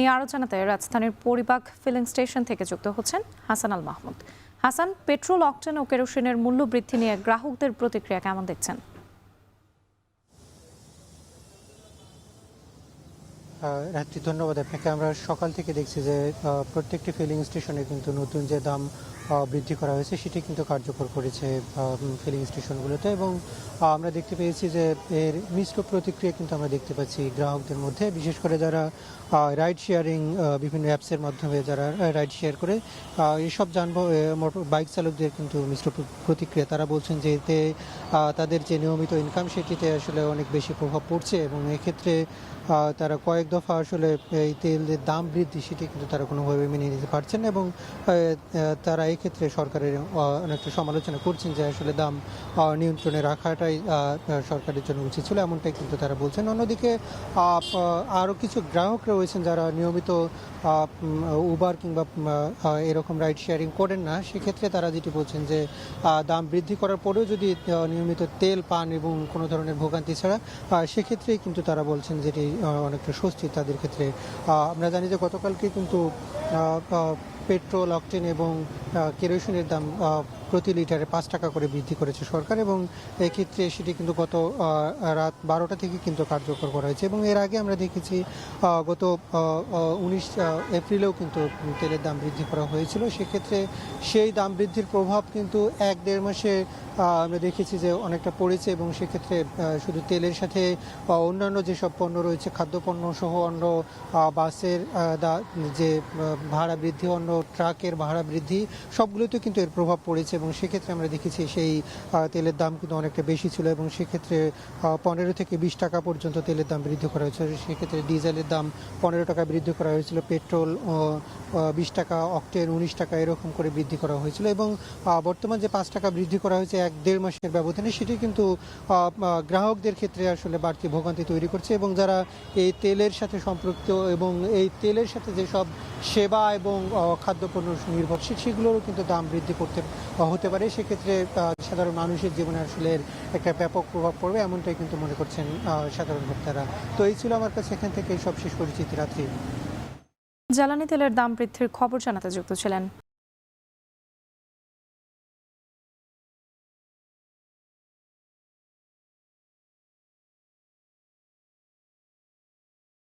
নিয়ে আরও জানাতে রাজধানীর পরিবাগ ফিলিং স্টেশন থেকে যুক্ত হচ্ছেন হাসান আল মাহমুদ। হাসান, পেট্রোল, অকটেন ও কেরোসিনের মূল্য বৃদ্ধি নিয়ে গ্রাহকদের প্রতিক্রিয়া কেমন দেখছেন? রাত্রি, ধন্যবাদ আপনাকে। আমরা সকাল থেকে দেখছি যে প্রত্যেকটি ফিলিং স্টেশনে কিন্তু নতুন যে দাম বৃদ্ধি করা হয়েছে সেটি কিন্তু কার্যকর করেছে ফিলিং স্টেশনগুলোতে, এবং আমরা দেখতে পেয়েছি যে এর মিশ্র প্রতিক্রিয়া কিন্তু আমরা দেখতে পাচ্ছি গ্রাহকদের মধ্যে, বিশেষ করে যারা রাইড শেয়ারিং বিভিন্ন অ্যাপসের মাধ্যমে যারা রাইড শেয়ার করে এইসব বাইক চালকদের কিন্তু মিশ্র প্রতিক্রিয়া। তারা বলছেন যে এতে তাদের যে নিয়মিত ইনকাম সেটিতে আসলে অনেক বেশি প্রভাব পড়ছে, এবং এক্ষেত্রে তারা কয়েক দফা আসলে এই তেলের দাম বৃদ্ধি সেটি কিন্তু তারা কোনোভাবে মেনে নিতে পারছেন না, এবং তারা এই ক্ষেত্রে সরকারের অনেকটা সমালোচনা করছেন যে আসলে দাম নিয়ন্ত্রণে রাখাটাই সরকারের জন্য উচিত ছিল, এমনটাই কিন্তু তারা বলছেন। অন্যদিকে আরও কিছু গ্রাহক রয়েছেন যারা নিয়মিত উবার কিংবা এরকম রাইড শেয়ারিং করেন না, সেক্ষেত্রে তারা যেটি বলছেন যে দাম বৃদ্ধি করার পরেও যদি নিয়মিত তেল পান এবং কোনো ধরনের ভোগান্তি ছাড়া, সেক্ষেত্রেই কিন্তু তারা বলছেন যেটি অনেকটা স্বস্তি তাদের ক্ষেত্রে। আমরা জানি যে গতকালকে কিন্তু পেট্রোল, অকটেন এবং কেরোসিনের দাম প্রতি লিটারে 5 টাকা করে বৃদ্ধি করেছে সরকার, এবং এক্ষেত্রে সেটি কিন্তু গত রাত 12টা থেকে কিন্তু কার্যকর করা হয়েছে। এবং এর আগে আমরা দেখেছি গত 19 এপ্রিলেও কিন্তু তেলের দাম বৃদ্ধি করা হয়েছিল। সেক্ষেত্রে সেই দাম বৃদ্ধির প্রভাব কিন্তু 1-1.5 মাসে আমরা দেখেছি যে অনেকটা পড়েছে, এবং সেক্ষেত্রে শুধু তেলের সাথে অন্যান্য যেসব পণ্য রয়েছে, খাদ্যপণ্য সহ অন্য বাসের যে ভাড়া বৃদ্ধি, অন্য ট্রাকের ভাড়া বৃদ্ধি, সবগুলোতে কিন্তু এর প্রভাব পড়েছে, এবং সেক্ষেত্রে আমরা দেখেছি সেই তেলের দাম কিন্তু অনেকটা বেশি ছিল, এবং সেক্ষেত্রে 15 থেকে 20 টাকা পর্যন্ত তেলের দাম বৃদ্ধি করা হয়েছে। সেক্ষেত্রে ডিজেলের দাম 15 টাকা বৃদ্ধি করা হয়েছিল, পেট্রোল 20 টাকা, অকটেন 19 টাকা এরকম করে বৃদ্ধি করা হয়েছিল, এবং বর্তমান যে 5 টাকা বৃদ্ধি করা হয়েছে 1-1.5 মাসের ব্যবধানে, সেটি কিন্তু গ্রাহকদের ক্ষেত্রে আসলে বাড়তি ভোগান্তি তৈরি করছে, এবং যারা এই তেলের সাথে সম্পৃক্ত এবং এই তেলের সাথে যেসব সেবা এবং খাদ্যপণ্য নির্ভরশীল, সেগুলোরও কিন্তু দাম বৃদ্ধি হতে পারে। সেক্ষেত্রে সাধারণ মানুষের জীবনে আসলে একটা ব্যাপক প্রভাব পড়বে, এমনটাই কিন্তু মনে করছেন সাধারণ ভোক্তারা। তো এই ছিল আমার কাছে এখান থেকে সব শেষ পরিচিতি। রাত্রি, জ্বালানি তেলের দাম বৃদ্ধির খবর জানাতে যুক্ত ছিলেন